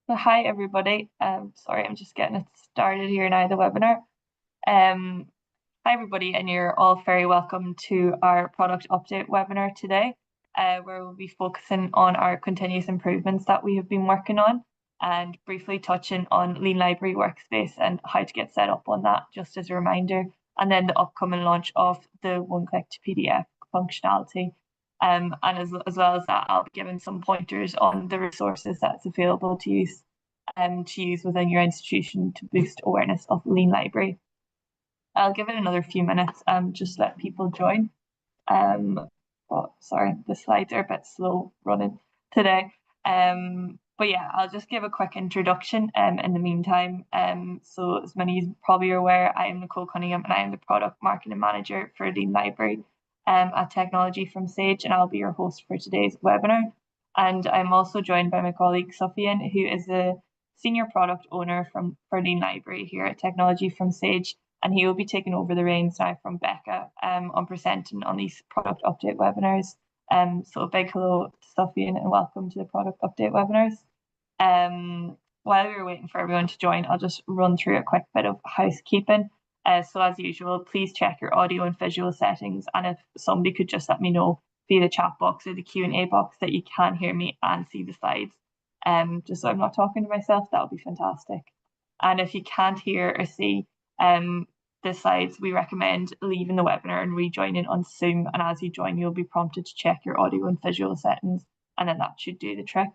So hi everybody. Sorry, I'm just getting it started here now, the webinar. Um, Hi everybody, and you're all very welcome to our product update webinar today, where we'll be focusing on our continuous improvements that we have been working on and briefly touching on Lean Library Workspace and how to get set up on that, just as a reminder, and then the upcoming launch of the one-click to PDF functionality. And as well as that, I'll be giving some pointers on the resources that's available to use within your institution to boost awareness of Lean Library. I'll give it another few minutes, just let people join. Oh, sorry, the slides are a bit slow running today. But yeah, I'll just give a quick introduction in the meantime. So as many as you probably are aware, I am Nicole Cunningham and I am the Product Marketing Manager for Lean Library at Technology from Sage, and I'll be your host for today's webinar. And I'm also joined by my colleague Sofian, who is the Senior Product Owner for Lean Library here at Technology from Sage, and he will be taking over the reins now from Becca on presenting on these product update webinars. So a big hello to Sofian and welcome to the product update webinars. While we're waiting for everyone to join, I'll just run through a quick bit of housekeeping. So as usual, please check your audio and visual settings, and if somebody could just let me know via the chat box or the Q&A box that you can hear me and see the slides. Just so I'm not talking to myself, that would be fantastic. And if you can't hear or see the slides, we recommend leaving the webinar and rejoining on Zoom. And as you join, you'll be prompted to check your audio and visual settings, and then that should do the trick.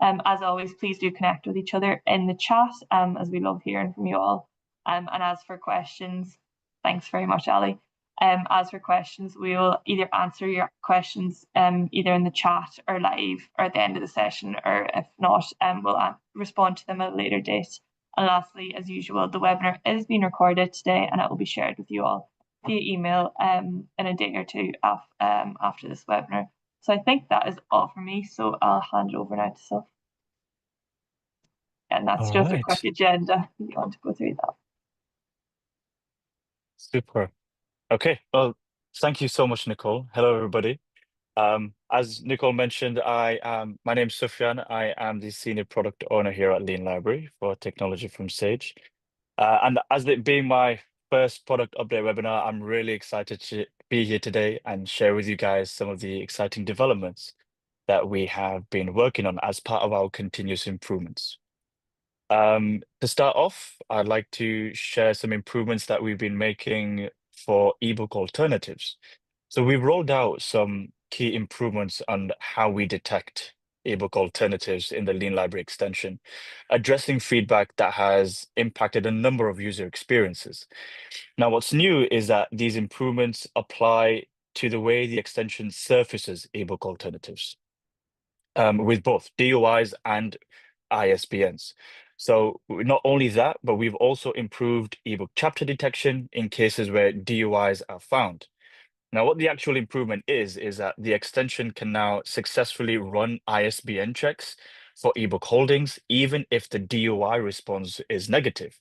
As always, please do connect with each other in the chat, as we love hearing from you all. And as for questions, thanks very much, Ali. As for questions, we will either answer your questions either in the chat or live or at the end of the session, or if not, we'll respond to them at a later date. And lastly, as usual, the webinar is being recorded today and it will be shared with you all via email in a day or two after this webinar. So I think that is all for me. So I'll hand it over now to Soph. And that's All just a quick right. agenda. You want to go through that? Super. Okay. Well, thank you so much, Nicole. Hello, everybody. As Nicole mentioned, my name is Sufyan. I am the Senior Product Owner here at Lean Library for Technology from Sage. And as it being my first product update webinar, I'm really excited to be here today and share with you guys some of the exciting developments that we have been working on as part of our continuous improvements. To start off, I'd like to share some improvements that we've been making for ebook alternatives. So we've rolled out some key improvements on how we detect ebook alternatives in the Lean Library extension, addressing feedback that has impacted a number of user experiences. Now, what's new is that these improvements apply to the way the extension surfaces ebook alternatives, with both DOIs and ISBNs. So not only that, but we've also improved ebook chapter detection in cases where DOIs are found. Now, what the actual improvement is that the extension can now successfully run ISBN checks for ebook holdings, even if the DOI response is negative.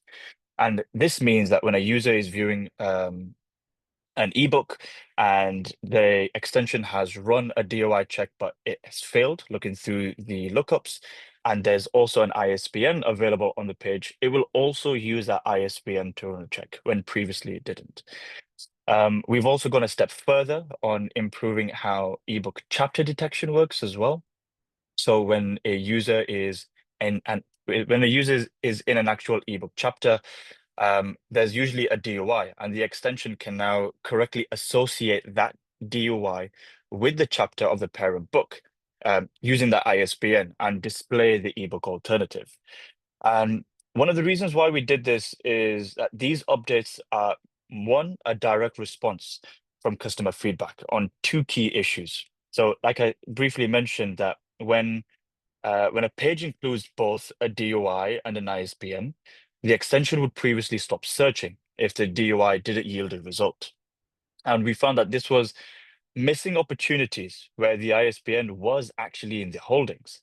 And this means that when a user is viewing an ebook and the extension has run a DOI check, but it has failed looking through the lookups, and there's also an ISBN available on the page, it will also use that ISBN to run a check when previously it didn't. We've also gone a step further on improving how ebook chapter detection works as well. So when a user is in an actual ebook chapter, there's usually a DOI, and the extension can now correctly associate that DOI with the chapter of the parent book using that ISBN and display the ebook alternative. And one of the reasons why we did this is that these updates are, one, a direct response from customer feedback on two key issues. So like I briefly mentioned that when a page includes both a DOI and an ISBN, the extension would previously stop searching if the DOI didn't yield a result. And we found that this was missing opportunities where the ISBN was actually in the holdings.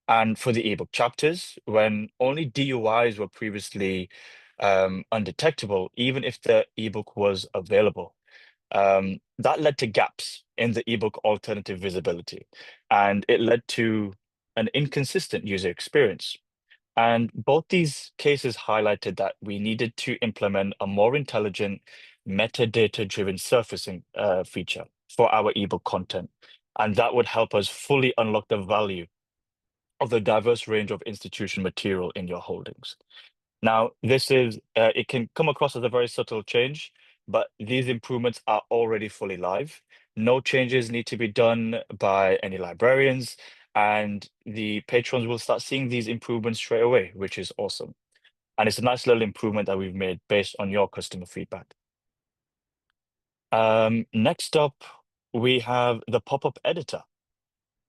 And for the ebook chapters, when only DOIs were previously undetectable, even if the ebook was available, that led to gaps in the ebook alternative visibility, and it led to an inconsistent user experience. And both these cases highlighted that we needed to implement a more intelligent metadata-driven surfacing feature for our ebook content. And that would help us fully unlock the value of the diverse range of institution material in your holdings. Now, it can come across as a very subtle change, but these improvements are already fully live. No changes need to be done by any librarians, and the patrons will start seeing these improvements straight away, which is awesome. And it's a nice little improvement that we've made based on your customer feedback. Next up, we have the pop-up editor.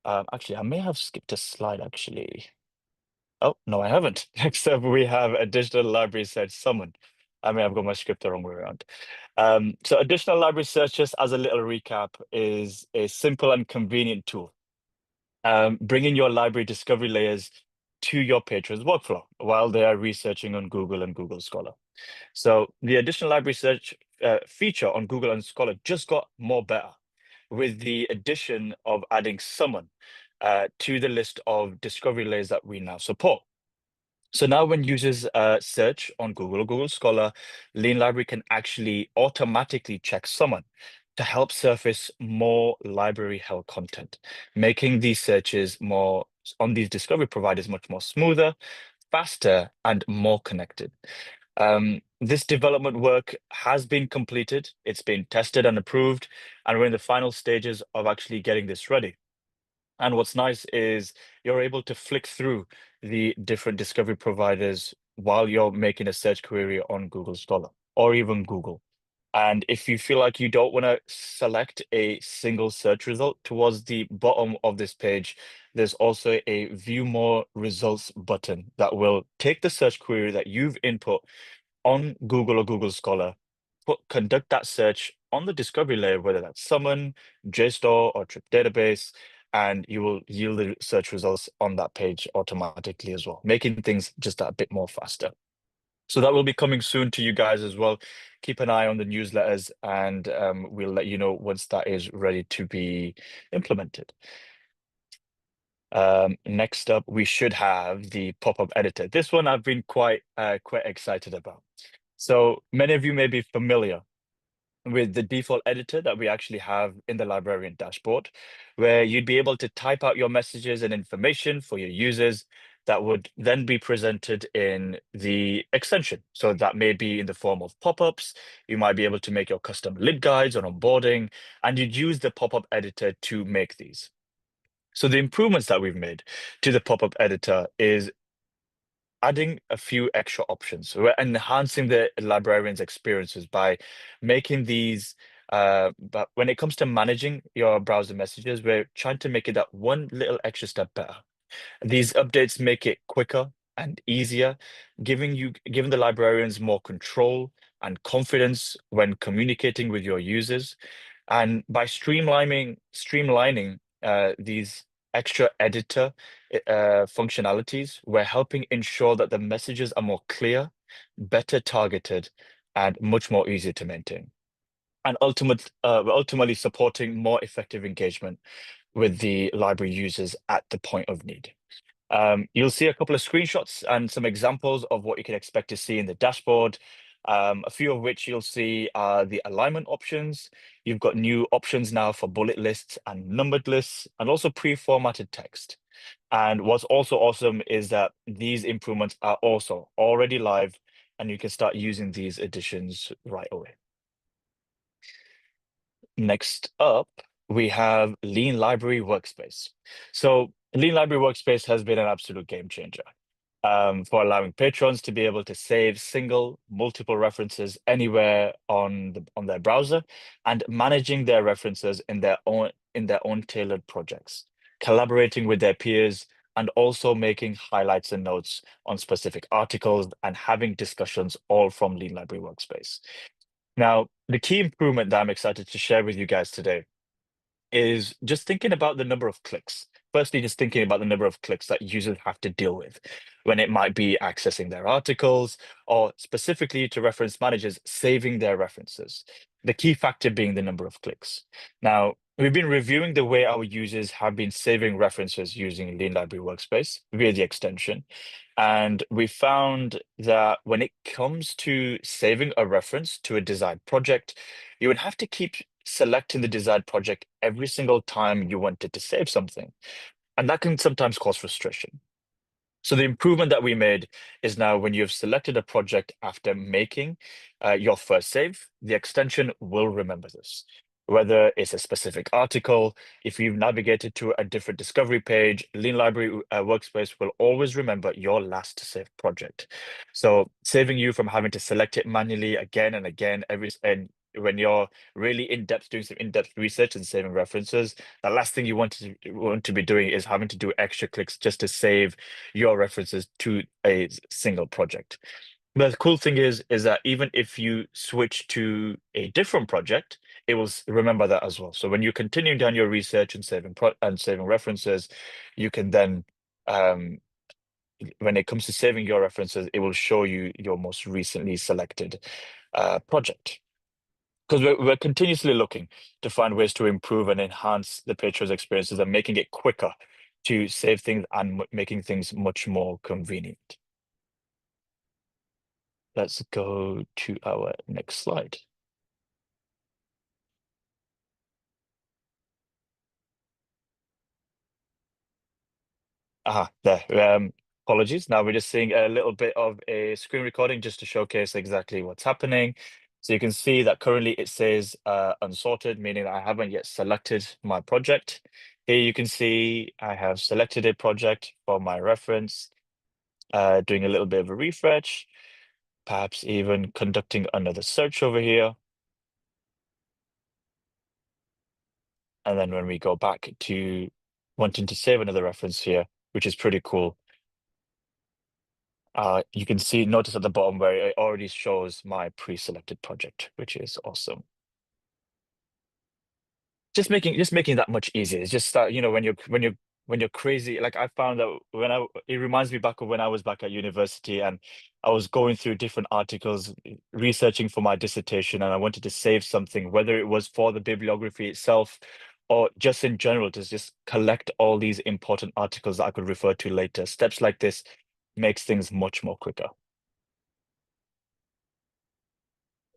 Actually, I may have skipped a slide, actually. Oh, no, I haven't. Next up, we have additional library search summon. I may have got my script the wrong way around. So additional library search, just as a little recap, is a simple and convenient tool. Bringing your library discovery layers to your patrons' workflow while they are researching on Google and Google Scholar. So the additional library search feature on Google and Scholar just got more better with the addition of adding summon to the list of discovery layers that we now support. So now when users search on Google or Google Scholar, Lean Library can actually automatically check summon to help surface more library-held content, making these searches more on these discovery providers much more smoother, faster, and more connected. This development work has been completed, it's been tested and approved, and we're in the final stages of actually getting this ready. And what's nice is you're able to flick through the different discovery providers while you're making a search query on Google Scholar or even Google. And if you feel like you don't want to select a single search result, towards the bottom of this page, there's also a view more results button that will take the search query that you've input on Google or Google Scholar, conduct that search on the discovery layer, whether that's Summon, JSTOR, or Trip Database, and you will yield the search results on that page automatically as well, making things just a bit more faster. So that will be coming soon to you guys as well. Keep an eye on the newsletters, and we'll let you know once that is ready to be implemented. Next up, we should have the pop-up editor. This one I've been quite excited about. So many of you may be familiar with the default editor that we actually have in the librarian dashboard, where you'd be able to type out your messages and information for your users that would then be presented in the extension. So that may be in the form of pop-ups. You might be able to make your custom LibGuides on onboarding, and you'd use the pop-up editor to make these. So the improvements that we've made to the pop-up editor is adding a few extra options. We're enhancing the librarian's experiences by making these, but when it comes to managing your browser messages, we're trying to make it that one little extra step better. These updates make it quicker and easier, giving the librarians more control and confidence when communicating with your users. And by streamlining these extra editor functionalities, we're helping ensure that the messages are more clear, better targeted, and much more easy to maintain. And we're ultimately supporting more effective engagement with the library users at the point of need. You'll see a couple of screenshots and some examples of what you can expect to see in the dashboard. A few of which you'll see are the alignment options. You've got new options now for bullet lists and numbered lists, and also pre-formatted text. And what's also awesome is that these improvements are also already live, and you can start using these additions right away. Next up, we have Lean Library Workspace. So Lean Library Workspace has been an absolute game changer for allowing patrons to be able to save multiple references anywhere on their browser, and managing their references in their own tailored projects, collaborating with their peers, and also making highlights and notes on specific articles and having discussions all from Lean Library Workspace. Now, the key improvement that I'm excited to share with you guys today is just thinking about the number of clicks. Firstly, just thinking about the number of clicks that users have to deal with when it might be accessing their articles, or specifically to reference managers saving their references. The key factor being the number of clicks. Now, we've been reviewing the way our users have been saving references using Lean Library Workspace via the extension. And we found that when it comes to saving a reference to a desired project, you would have to keep selecting the desired project every single time you wanted to save something. And that can sometimes cause frustration. So the improvement that we made is now when you've selected a project after making your first save, the extension will remember this. Whether it's a specific article, if you've navigated to a different discovery page, Lean Library Workspace will always remember your last saved project. So saving you from having to select it manually again and again and when you're really in depth doing some in-depth research and saving references, the last thing you want to be doing is having to do extra clicks just to save your references to a single project. But the cool thing is that even if you switch to a different project, it will remember that as well. So when you're continuing down your research and saving references, you can then when it comes to saving your references, it will show you your most recently selected project. Because we're continuously looking to find ways to improve and enhance the patrons' experiences and making it quicker to save things and making things much more convenient. Let's go to our next slide. There. Apologies. Now we're just seeing a little bit of a screen recording just to showcase exactly what's happening. So you can see that currently it says unsorted, meaning that I haven't yet selected my project. Here you can see I have selected a project for my reference, doing a little bit of a refresh, perhaps even conducting another search over here. And then when we go back to wanting to save another reference here, which is pretty cool, you can notice at the bottom where it already shows my pre-selected project, which is awesome. Just making that much easier. It's just that, when you're crazy, like I found that it reminds me back of when I was back at university and I was going through different articles, researching for my dissertation, and I wanted to save something, whether it was for the bibliography itself or just in general, to just collect all these important articles that I could refer to later. Steps like this makes things much more quicker.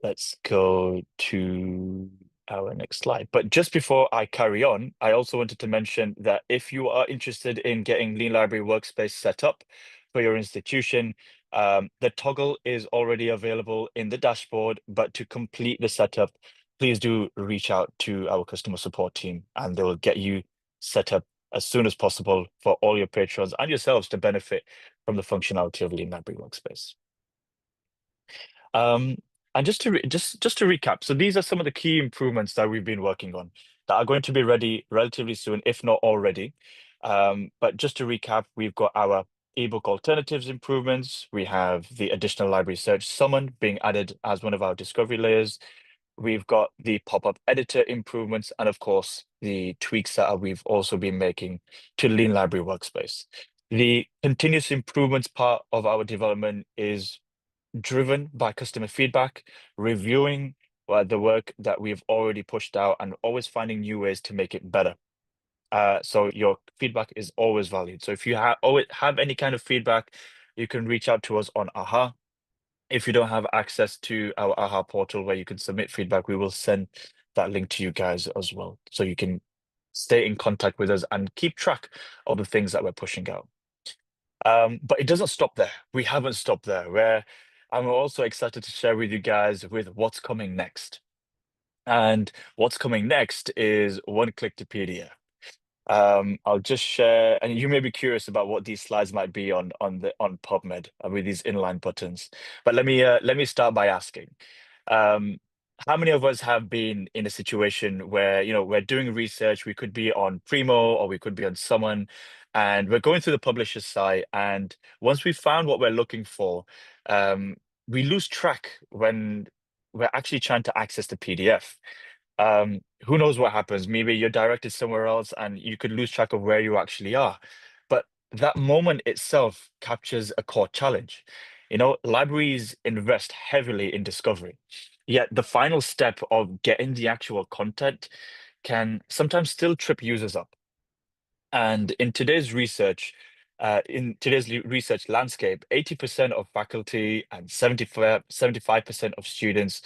Let's go to our next slide. But just before I carry on, I also wanted to mention that if you are interested in getting Lean Library Workspace set up for your institution, the toggle is already available in the dashboard, but to complete the setup, please do reach out to our customer support team and they will get you set up as soon as possible for all your patrons and yourselves to benefit from the functionality of Lean Library Workspace. Um, and just to recap, so these are some of the key improvements that we've been working on that are going to be ready relatively soon, if not already. But just to recap, we've got our ebook alternatives improvements. We have the additional library search summon being added as one of our discovery layers. We've got the pop-up editor improvements, and of course, the tweaks that we've also been making to Lean Library Workspace. The continuous improvements part of our development is driven by customer feedback, reviewing the work that we've already pushed out and always finding new ways to make it better. So your feedback is always valued. So if you always have any kind of feedback, you can reach out to us on AHA. If you don't have access to our AHA portal where you can submit feedback, we will send that link to you guys as well. So you can stay in contact with us and keep track of the things that we're pushing out. But it doesn't stop there. We haven't stopped there. I'm also excited to share with you guys with what's coming next. And what's coming next is one-click to PDF. I'll just share, and you may be curious about what these slides might be on PubMed with these inline buttons. But let me start by asking, um, how many of us have been in a situation where we're doing research? We could be on Primo or we could be on Summon, and we're going through the publisher's site. And once we've found what we're looking for, we lose track when we're actually trying to access the PDF. Who knows what happens? Maybe you're directed somewhere else and you could lose track of where you actually are. But that moment itself captures a core challenge. Libraries invest heavily in discovery, yet the final step of getting the actual content can sometimes still trip users up. And in today's research, research landscape, 80% of faculty and 75% of students,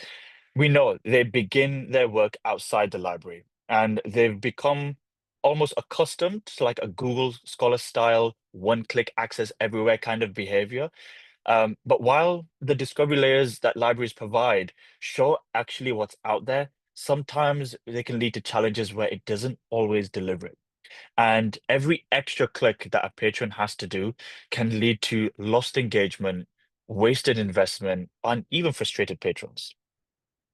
we know they begin their work outside the library, and they've become almost accustomed to like a Google Scholar style one-click access everywhere kind of behavior. But while the discovery layers that libraries provide show actually what's out there, sometimes they can lead to challenges where it doesn't always deliver it. And every extra click that a patron has to do can lead to lost engagement, wasted investment, and even frustrated patrons.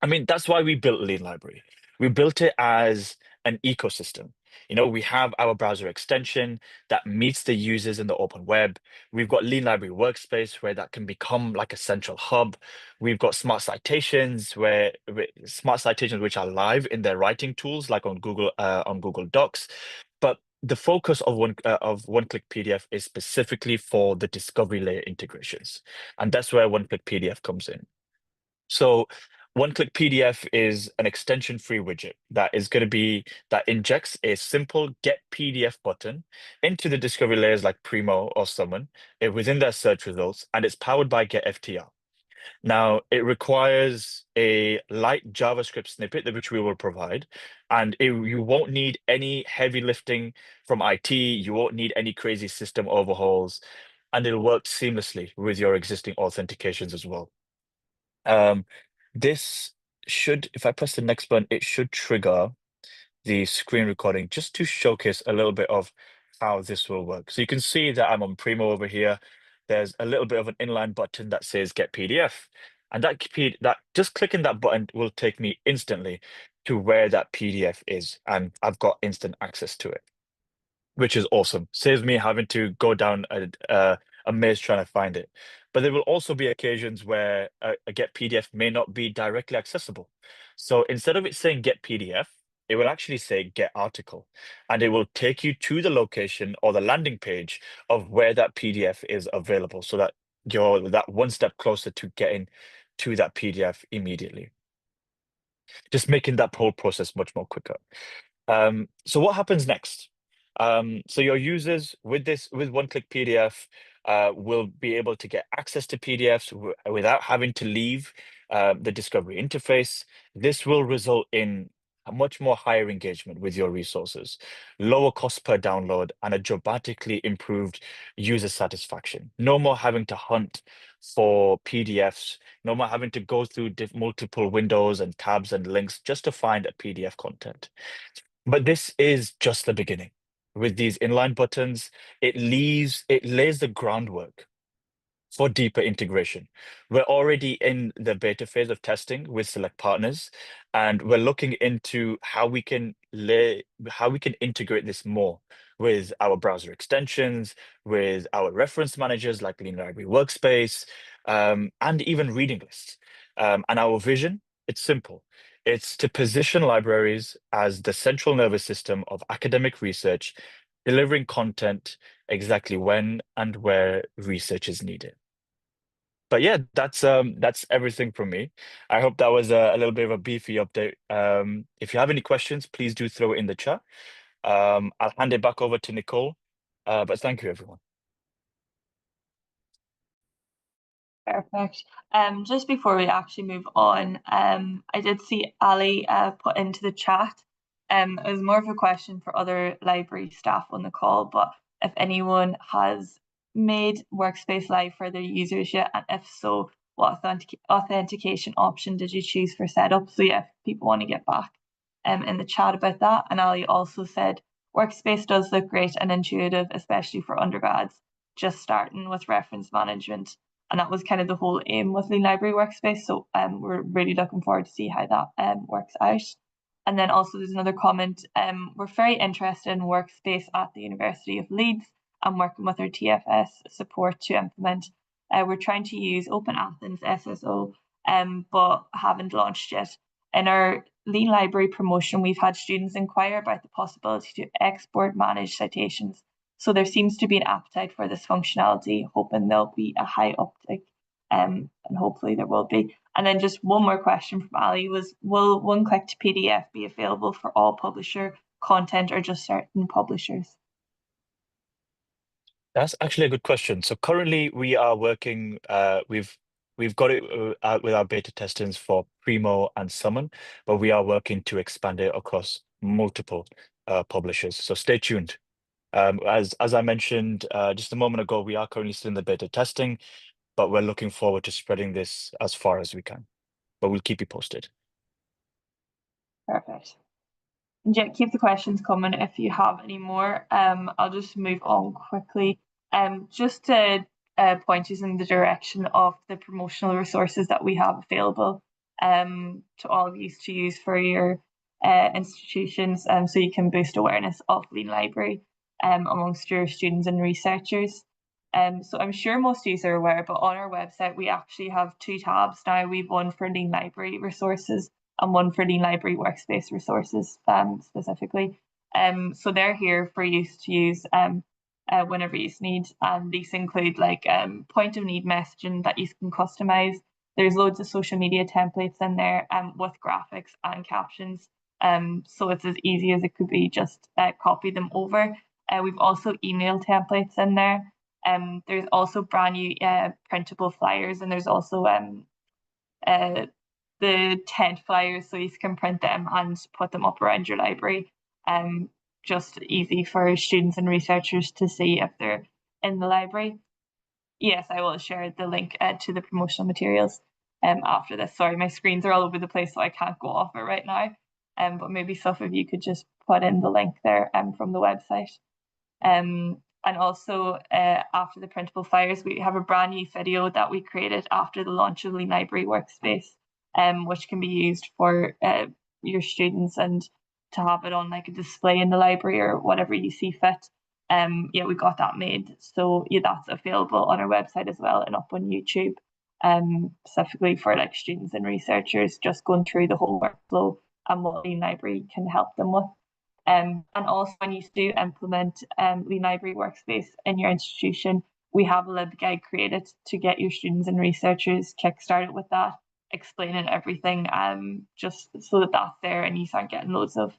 I mean, that's why we built Lean Library. We built it as an ecosystem. We have our browser extension that meets the users in the open web. We've got Lean Library Workspace where that can become like a central hub. We've got smart citations which are live in their writing tools, like on Google Docs. But the focus of one-click PDF is specifically for the discovery layer integrations, and that's where one-click PDF comes in. So one-click PDF is an extension-free widget that injects a simple get PDF button into the discovery layers like Primo or Summon within their search results, and it's powered by getFTR. Now, it requires a light JavaScript snippet, which we will provide, and you won't need any heavy lifting from IT. You won't need any crazy system overhauls, and it'll work seamlessly with your existing authentications as well. This should, if I press the next button, it should trigger the screen recording just to showcase a little bit of how this will work. So you can see that I'm on Primo over here. There's a little bit of an inline button that says Get PDF. And that just clicking that button will take me instantly to where that PDF is. And I've got instant access to it, which is awesome. Saves me having to go down a maze trying to find it. But there will also be occasions where a get PDF may not be directly accessible. So instead of it saying get PDF, it will actually say get article, and it will take you to the location or the landing page of where that PDF is available, so that you're that one step closer to getting to that PDF immediately. Just making that whole process much more quicker. So what happens next? So your users with one-click PDF will be able to get access to PDFs without having to leave the discovery interface. This will result in a much more higher engagement with your resources, lower cost per download, and a dramatically improved user satisfaction. No more having to hunt for PDFs, no more having to go through multiple windows and tabs and links just to find a PDF content. But this is just the beginning. With these inline buttons, it lays the groundwork for deeper integration. We're already in the beta phase of testing with select partners, and we're looking into how we can integrate this more with our browser extensions, with our reference managers like Lean Library Workspace, and even reading lists. And our vision, it's simple. It's to position libraries as the central nervous system of academic research, delivering content exactly when and where research is needed. But yeah, that's everything from me. I hope that was a little bit of a beefy update. If you have any questions, please do throw it in the chat. I'll hand it back over to Nicole. But thank you, everyone. Perfect. Just before we actually move on, I did see Ali put into the chat. It was more of a question for other library staff on the call, but if anyone has made Workspace live for their users yet, and if so, what authentication option did you choose for setup? So yeah, if people want to get back in the chat about that. And Ali also said Workspace does look great and intuitive, especially for undergrads just starting with reference management. And that was kind of the whole aim with Lean Library Workspace. So we're really looking forward to see how that works out. And then also there's another comment. We're very interested in Workspace at the University of Leeds and working with our TFS support to implement. We're trying to use Open Athens SSO, but haven't launched yet. In our Lean Library promotion, we've had students inquire about the possibility to export managed citations. So there seems to be an appetite for this functionality, hoping there'll be a high uptick, and hopefully there will be. And then just one more question from Ali was, will one-click to PDF be available for all publisher content or just certain publishers? That's actually a good question. So currently we are working, we've got it out with our beta testings for Primo and Summon, but we are working to expand it across multiple publishers. So stay tuned. As I mentioned just a moment ago, we are currently still in the beta testing, but we're looking forward to spreading this as far as we can. But we'll keep you posted. Perfect. And yeah, keep the questions coming if you have any more. I'll just move on quickly. Just to point you in the direction of the promotional resources that we have available to all of you to use for your institutions, so you can boost awareness of Lean Library amongst your students and researchers. So I'm sure most of you are aware, but on our website we actually have two tabs now. We've one for Lean Library resources and one for Lean Library Workspace resources specifically. So they're here for you to use whenever you need. And these include like point of need messaging that you can customize. There's loads of social media templates in there with graphics and captions. So it's as easy as it could be, just copy them over. We've also email templates in there. There's also brand new printable flyers, and there's also the tent flyers, so you can print them and put them up around your library. Just easy for students and researchers to see if they're in the library. Yes, I will share the link to the promotional materials after this. Sorry, my screens are all over the place, so I can't go off it right now. But maybe some of you could just put in the link there from the website. And also after the printable flyers, we have a brand new video that we created after the launch of Lean Library Workspace, which can be used for your students and to have it on like a display in the library or whatever you see fit. Yeah, we got that made. So yeah, that's available on our website as well and up on YouTube, specifically for like students and researchers just going through the whole workflow and what Lean Library can help them with. And also when you do implement Lean Library Workspace in your institution, we have a LibGuide created to get your students and researchers kickstarted with that, explaining everything, just so that that's there and you start getting loads of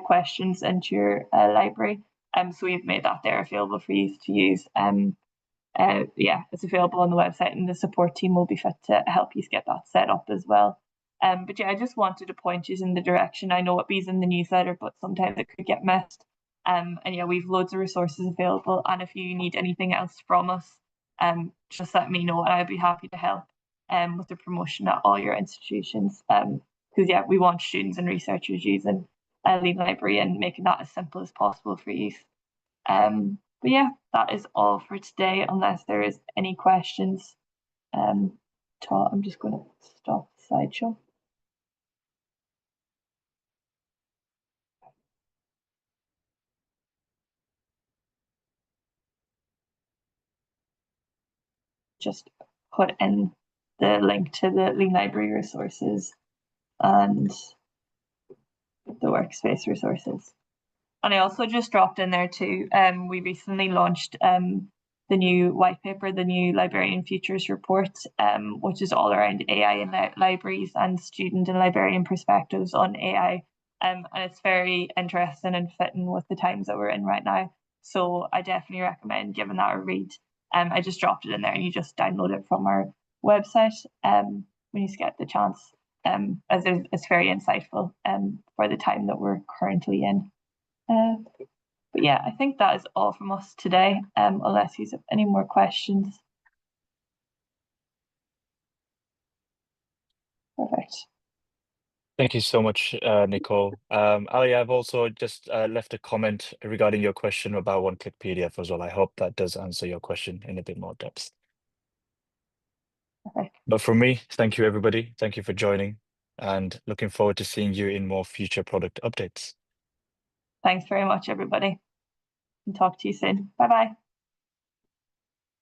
questions into your library. So we've made that there available for you to use. Yeah, it's available on the website, and the support team will be fit to help you get that set up as well. But yeah, I just wanted to point you in the direction. I know it be in the newsletter, but sometimes it could get missed. And yeah, we've loads of resources available. And if you need anything else from us, just let me know, and I'd be happy to help with the promotion at all your institutions. Because yeah, we want students and researchers using Lean Library and making that as simple as possible for use. But yeah, that is all for today, unless there is any questions. I'm just going to stop the slideshow. Just put in the link to the Lean Library resources and the workspace resources. And I also just dropped in there too, we recently launched the new white paper, the new Librarian Futures Report, which is all around AI in libraries and student and librarian perspectives on AI. And it's very interesting and fitting with the times that we're in right now. So I definitely recommend giving that a read. I just dropped it in there and you just download it from our website when you get the chance, as it's very insightful for the time that we're currently in. But yeah, I think that is all from us today, unless you have any more questions. Perfect. Thank you so much, Nicole. Ali, I've also just left a comment regarding your question about one-click PDF as well. I hope that does answer your question in a bit more depth. Perfect. But from me, thank you, everybody. Thank you for joining, and looking forward to seeing you in more future product updates. Thanks very much, everybody, and talk to you soon. Bye bye.